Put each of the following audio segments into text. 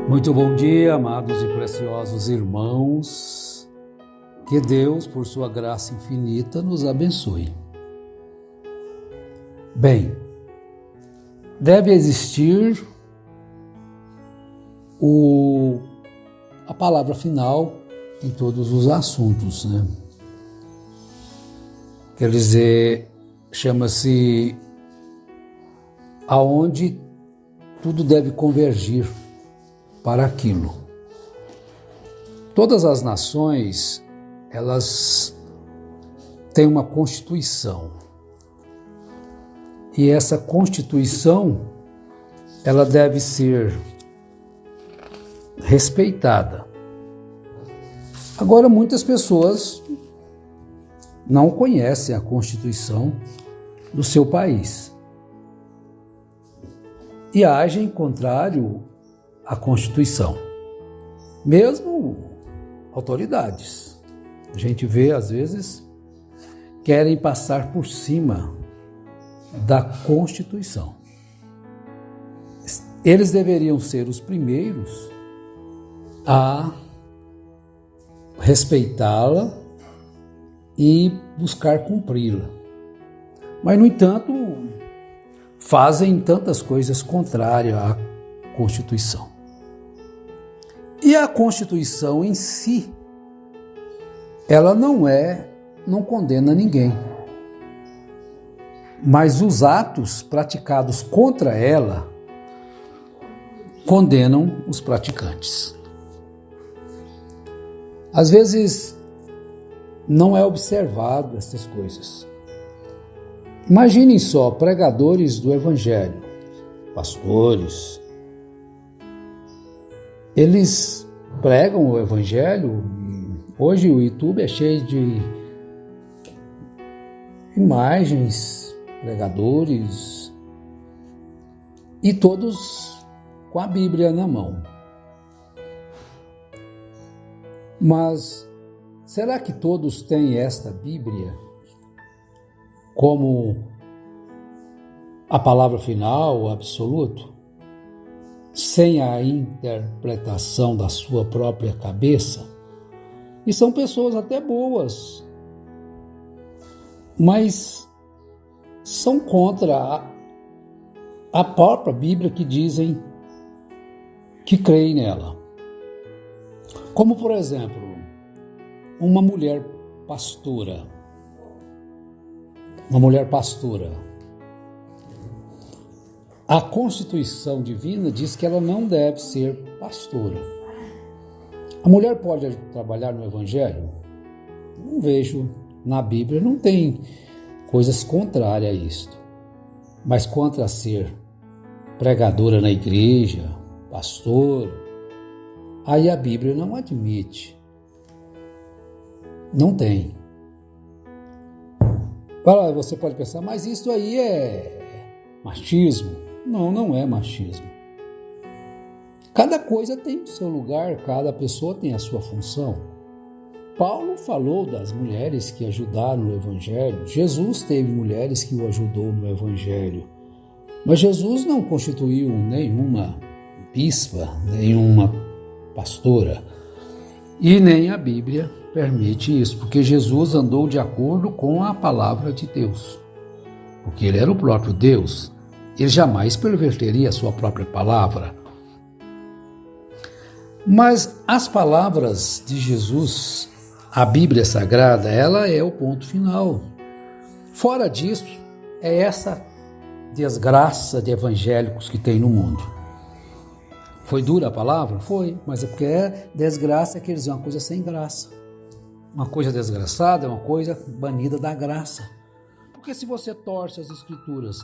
Muito bom dia, amados e preciosos irmãos. Que Deus, por sua graça infinita, nos abençoe. Bem, deve existir a palavra final em todos os assuntos, né? Quer dizer, chama-se aonde tudo deve convergir para aquilo. Todas as nações, elas têm uma constituição. E essa constituição, ela deve ser respeitada. Agora, muitas pessoas não conhecem a constituição do seu país e agem contrário à Constituição, mesmo autoridades. A gente vê, às vezes, querem passar por cima da Constituição. Eles deveriam ser os primeiros a respeitá-la e buscar cumpri-la. Mas, no entanto, fazem tantas coisas contrárias à Constituição. E a Constituição em si, ela não condena ninguém. Mas os atos praticados contra ela condenam os praticantes. Às vezes, não é observado essas coisas. Imaginem só, pregadores do Evangelho, pastores, eles pregam o Evangelho. Hoje o YouTube é cheio de imagens, pregadores, e todos com a Bíblia na mão. Mas será que todos têm esta Bíblia como a palavra final, o absoluto, sem a interpretação da sua própria cabeça? E são pessoas até boas, mas são contra a própria Bíblia, que dizem que creem nela. Como, por exemplo, uma mulher pastora. A Constituição divina diz que ela não deve ser pastora. A mulher pode trabalhar no Evangelho? Não vejo na Bíblia, não tem coisas contrárias a isto. Mas contra ser pregadora na igreja, pastor, aí a Bíblia não admite. Não tem. Você pode pensar, mas isso aí é machismo. Não, não é machismo. Cada coisa tem o seu lugar, cada pessoa tem a sua função. Paulo falou das mulheres que ajudaram no Evangelho. Jesus teve mulheres que o ajudou no Evangelho. Mas Jesus não constituiu nenhuma bispa, nenhuma pastora. E nem a Bíblia permite isso, porque Jesus andou de acordo com a palavra de Deus. Porque ele era o próprio Deus. Ele jamais perverteria a sua própria palavra. Mas as palavras de Jesus, a Bíblia Sagrada, ela é o ponto final. Fora disso, é essa desgraça de evangélicos que tem no mundo. Foi dura a palavra? Foi, mas é porque é desgraça, quer dizer uma coisa sem graça. Uma coisa desgraçada é uma coisa banida da graça. Porque se você torce as Escrituras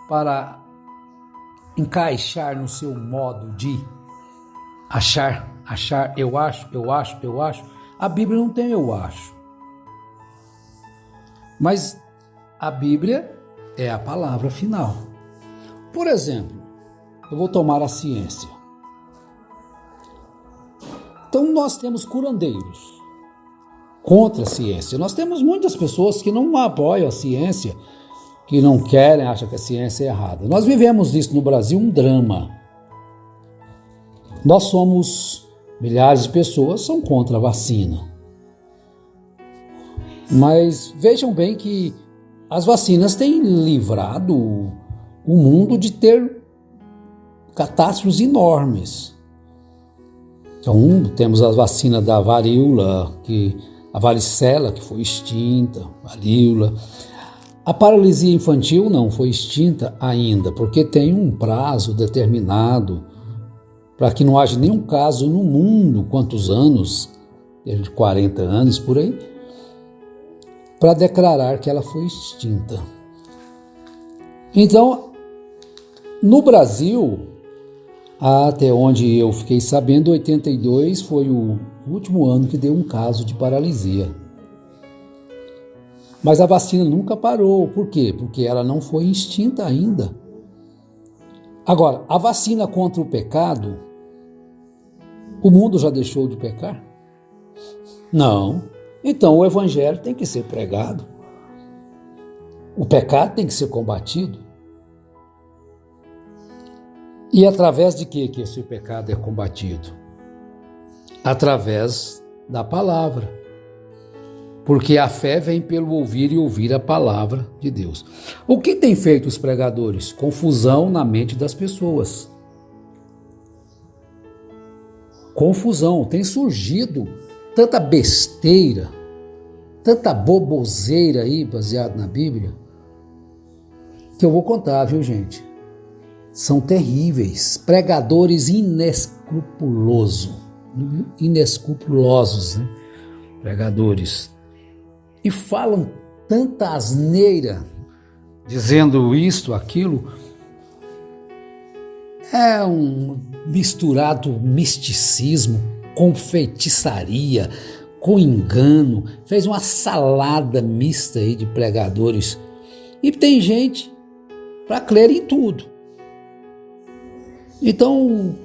para encaixar no seu modo de achar, eu acho, a Bíblia não tem eu acho. Mas a Bíblia é a palavra final. Por exemplo, eu vou tomar a ciência. Então nós temos curandeiros contra a ciência. Nós temos muitas pessoas que não apoiam a ciência, que não querem, acham que a ciência é errada. Nós vivemos isso no Brasil, um drama. Nós somos, milhares de pessoas são contra a vacina. Mas vejam bem que as vacinas têm livrado o mundo de ter catástrofes enormes. Então, temos as vacinas da varíola, a varicela, que foi extinta, varíola. A paralisia infantil não foi extinta ainda, porque tem um prazo determinado para que não haja nenhum caso no mundo, quantos anos, de 40 anos por aí, para declarar que ela foi extinta. Então, no Brasil, até onde eu fiquei sabendo, 82 foi o último ano que deu um caso de paralisia. Mas a vacina nunca parou. Por quê? Porque ela não foi extinta ainda. Agora, a vacina contra o pecado, o mundo já deixou de pecar? Não. Então o evangelho tem que ser pregado. O pecado tem que ser combatido. E através de que esse pecado é combatido? Através da palavra. Porque a fé vem pelo ouvir e ouvir a palavra de Deus. O que tem feito os pregadores? Confusão na mente das pessoas. Confusão. Tem surgido tanta besteira, tanta boboseira aí, baseado na Bíblia, que eu vou contar, viu, gente? São terríveis. Pregadores inescrupulosos, né? Pregadores. E falam tanta asneira, dizendo isto, aquilo. É um misturado misticismo com feitiçaria, com engano. Fez uma salada mista aí de pregadores. E tem gente para crer em tudo. Então,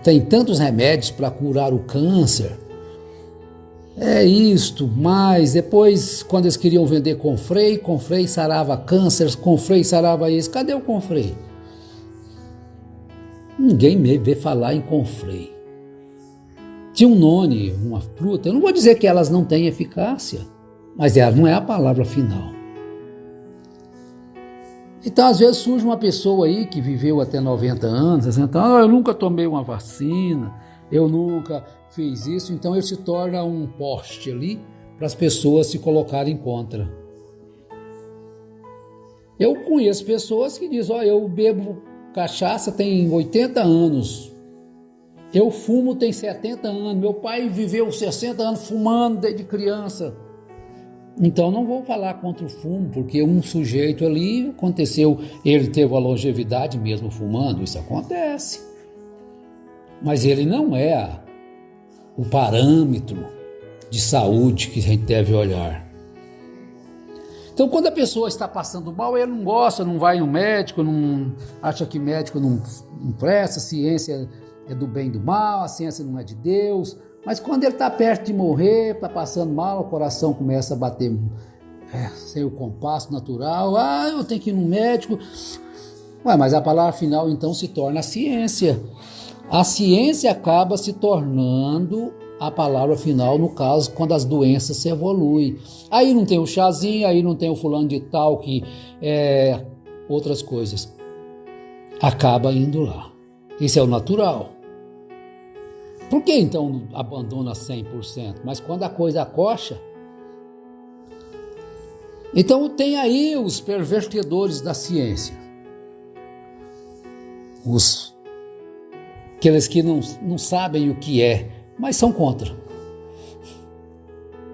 tem tantos remédios para curar o câncer. É isto, mas depois, quando eles queriam vender Confrei sarava câncer, Confrei sarava isso. Cadê o Confrei? Ninguém me vê falar em Confrei. Tinone, uma fruta, eu não vou dizer que elas não têm eficácia, mas ela não é a palavra final. Então, às vezes, surge uma pessoa aí que viveu até 90 anos, dizendo, eu nunca tomei uma vacina, eu nunca fiz isso, então ele se torna um poste ali para as pessoas se colocarem contra. Eu conheço pessoas que dizem, eu bebo cachaça tem 80 anos, eu fumo tem 70 anos, meu pai viveu 60 anos fumando desde criança. Então não vou falar contra o fumo, porque um sujeito ali, aconteceu, ele teve a longevidade mesmo fumando, isso acontece. Mas ele não é o parâmetro de saúde que a gente deve olhar. Então, quando a pessoa está passando mal, ele não gosta, não vai no médico, não acha que médico não presta, a ciência é do bem e do mal, a ciência não é de Deus. Mas quando ele está perto de morrer, está passando mal, o coração começa a bater sem o compasso natural. Eu tenho que ir no médico. Mas a palavra final, então, se torna a ciência. A ciência acaba se tornando a palavra final, no caso, quando as doenças se evoluem. Aí não tem o chazinho, aí não tem o fulano de tal, que outras coisas. Acaba indo lá. Isso é o natural. Por que então abandona 100%? Mas quando a coisa acocha... Então tem aí os pervertedores da ciência. Aqueles que não sabem o que é, mas são contra.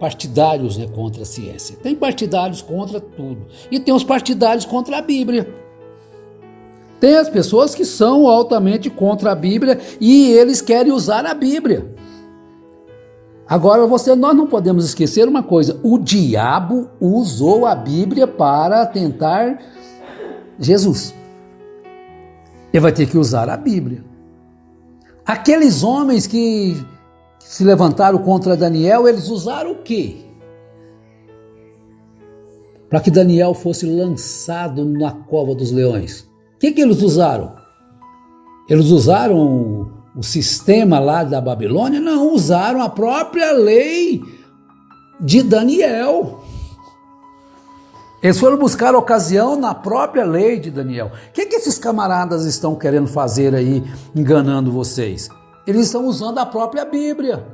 Partidários contra a ciência. Tem partidários contra tudo. E tem os partidários contra a Bíblia. Tem as pessoas que são altamente contra a Bíblia e eles querem usar a Bíblia. Agora, nós não podemos esquecer uma coisa. O diabo usou a Bíblia para tentar Jesus. Ele vai ter que usar a Bíblia. Aqueles homens que se levantaram contra Daniel, eles usaram o quê? Para que Daniel fosse lançado na cova dos leões. O que eles usaram? Eles usaram o sistema lá da Babilônia? Não, usaram a própria lei de Daniel. Eles foram buscar ocasião na própria lei de Daniel. O que esses camaradas estão querendo fazer aí, enganando vocês? Eles estão usando a própria Bíblia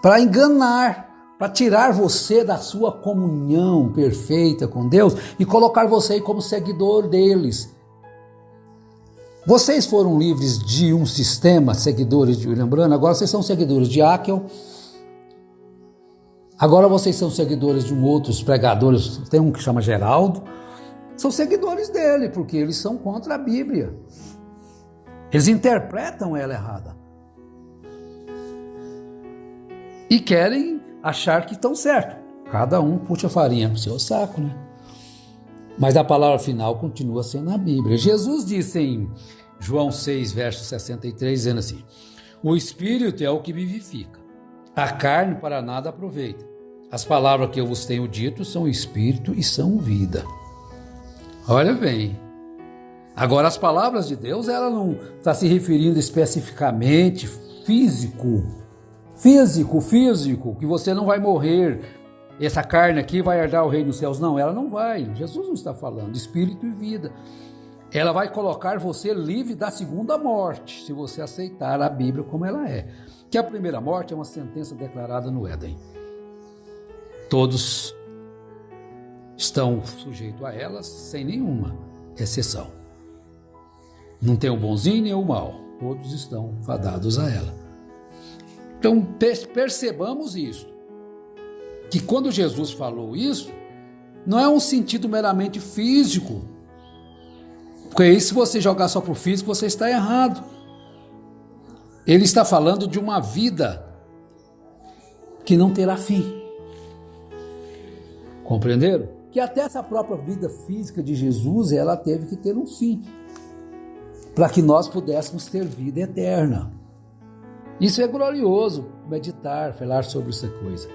para enganar, para tirar você da sua comunhão perfeita com Deus e colocar você como seguidor deles. Vocês foram livres de um sistema, seguidores de William Branham, agora vocês são seguidores de Haeckel. Agora vocês são seguidores de outros pregadores, tem um que chama Geraldo, são seguidores dele, porque eles são contra a Bíblia. Eles interpretam ela errada. E querem achar que estão certos. Cada um puxa a farinha pro seu saco, né? Mas a palavra final continua sendo a Bíblia. Jesus disse em João 6, verso 63, dizendo assim: o Espírito é o que vivifica. A carne para nada aproveita. As palavras que eu vos tenho dito são espírito e são vida. Olha bem. Agora, as palavras de Deus, ela não está se referindo especificamente físico, que você não vai morrer, essa carne aqui vai herdar o reino dos céus. Não, ela não vai. Jesus não está falando, espírito e vida. Ela vai colocar você livre da segunda morte, se você aceitar a Bíblia como ela é. Que a primeira morte é uma sentença declarada no Éden. Todos estão sujeitos a ela, sem nenhuma exceção. Não tem o bonzinho nem o mal. Todos estão fadados a ela. Então, percebamos isso. Que quando Jesus falou isso, não é um sentido meramente físico. Porque aí, se você jogar só para o físico, você está errado. Ele está falando de uma vida que não terá fim. Compreenderam? Que até essa própria vida física de Jesus, ela teve que ter um fim, para que nós pudéssemos ter vida eterna. Isso é glorioso, meditar, falar sobre essa coisa.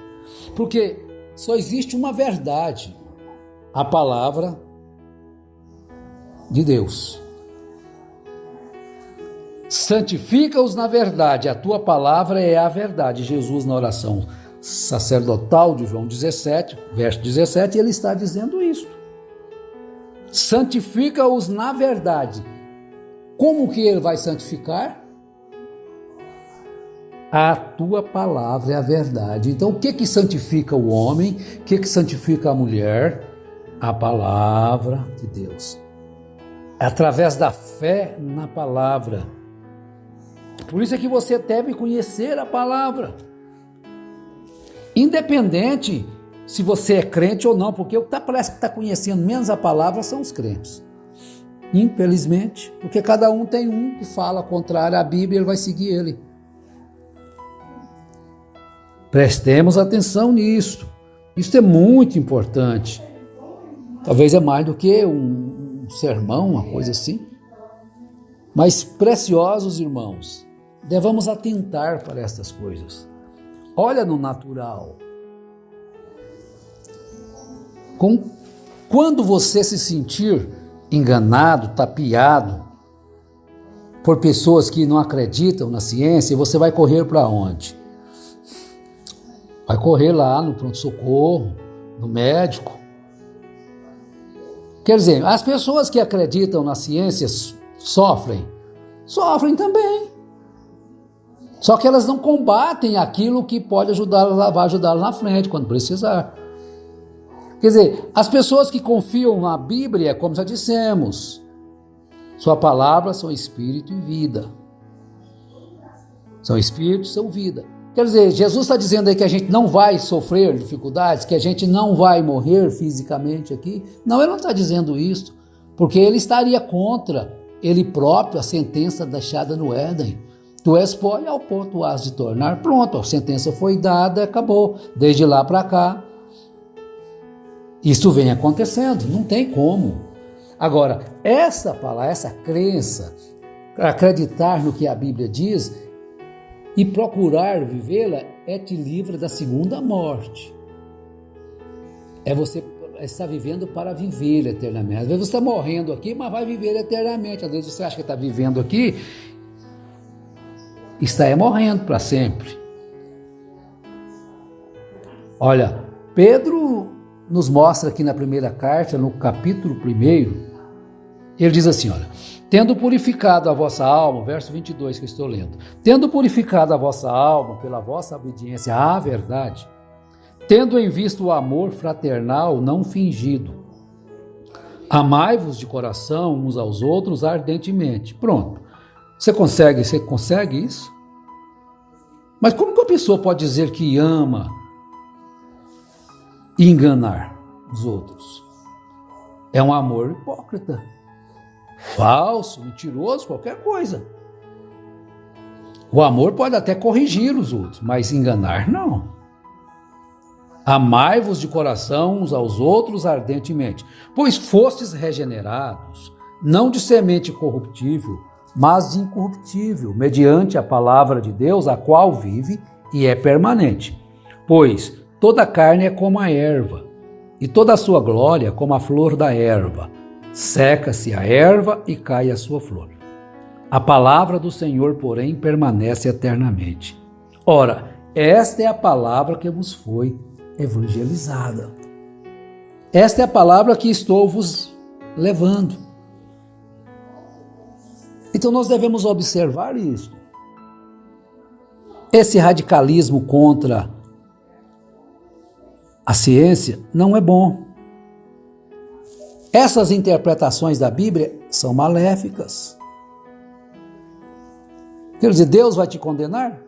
Porque só existe uma verdade, a palavra de Deus. Santifica-os na verdade, a tua palavra é a verdade. Jesus, na oração sacerdotal de João 17, verso 17, ele está dizendo isso. Santifica-os na verdade. Como que ele vai santificar? A tua palavra é a verdade. Então, o que santifica o homem? O que santifica a mulher? A palavra de Deus. Através da fé na palavra. Por isso é que você deve conhecer a palavra. Independente se você é crente ou não, porque parece que está conhecendo menos a palavra são os crentes. Infelizmente, porque cada um tem um que fala contrário à Bíblia, ele vai seguir ele. Prestemos atenção nisso. Isso é muito importante. Talvez é mais do que um sermão, uma coisa assim. Mas, preciosos irmãos, devemos atentar para estas coisas. Olha no natural. Quando você se sentir enganado, tapeado por pessoas que não acreditam na ciência, você vai correr para onde? Vai correr lá no pronto-socorro, no médico. Quer dizer, as pessoas que acreditam na ciência sofrem também. Só que elas não combatem aquilo que pode ajudá-las, vai ajudá-las na frente, quando precisar. Quer dizer, as pessoas que confiam na Bíblia, como já dissemos, sua palavra são espírito e vida. São espírito e são vida. Quer dizer, Jesus está dizendo aí que a gente não vai sofrer dificuldades, que a gente não vai morrer fisicamente aqui. Não, ele não está dizendo isso, porque ele estaria contra ele próprio, a sentença deixada no Éden. Tu és pó e ao pó tu has de tornar. Pronto, a sentença foi dada, acabou. Desde lá para cá, isso vem acontecendo, não tem como. Agora, essa palavra, essa crença, acreditar no que a Bíblia diz e procurar vivê-la, te livra da segunda morte. É você está vivendo para viver eternamente. Às vezes você está morrendo aqui, mas vai viver eternamente. Às vezes você acha que está vivendo aqui, está morrendo para sempre. Olha, Pedro nos mostra aqui na primeira carta, no capítulo 1, ele diz assim, olha, tendo purificado a vossa alma, verso 22 que eu estou lendo, tendo purificado a vossa alma pela vossa obediência à verdade, tendo em vista o amor fraternal não fingido, amai-vos de coração uns aos outros ardentemente. Pronto. Você consegue isso? Mas como que a pessoa pode dizer que ama e enganar os outros? É um amor hipócrita, falso, mentiroso, qualquer coisa. O amor pode até corrigir os outros, mas enganar não. Amai-vos de coração uns aos outros ardentemente, pois fostes regenerados, não de semente corruptível, mas de incorruptível, mediante a palavra de Deus, a qual vive e é permanente. Pois toda a carne é como a erva, e toda a sua glória como a flor da erva. Seca-se a erva e cai a sua flor. A palavra do Senhor, porém, permanece eternamente. Ora, esta é a palavra que vos foi evangelizada. Esta é a palavra que estou vos levando. Então nós devemos observar isso. Esse radicalismo contra a ciência não é bom. Essas interpretações da Bíblia são maléficas. Quer dizer, Deus vai te condenar?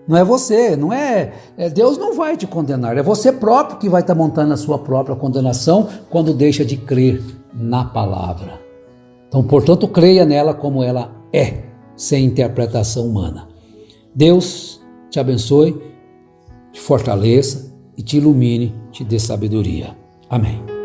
Não é você, não é Deus não vai te condenar, é você próprio que vai estar montando a sua própria condenação quando deixa de crer na palavra. Então, portanto, creia nela como ela é, sem interpretação humana. Deus te abençoe, te fortaleça e te ilumine, te dê sabedoria. Amém.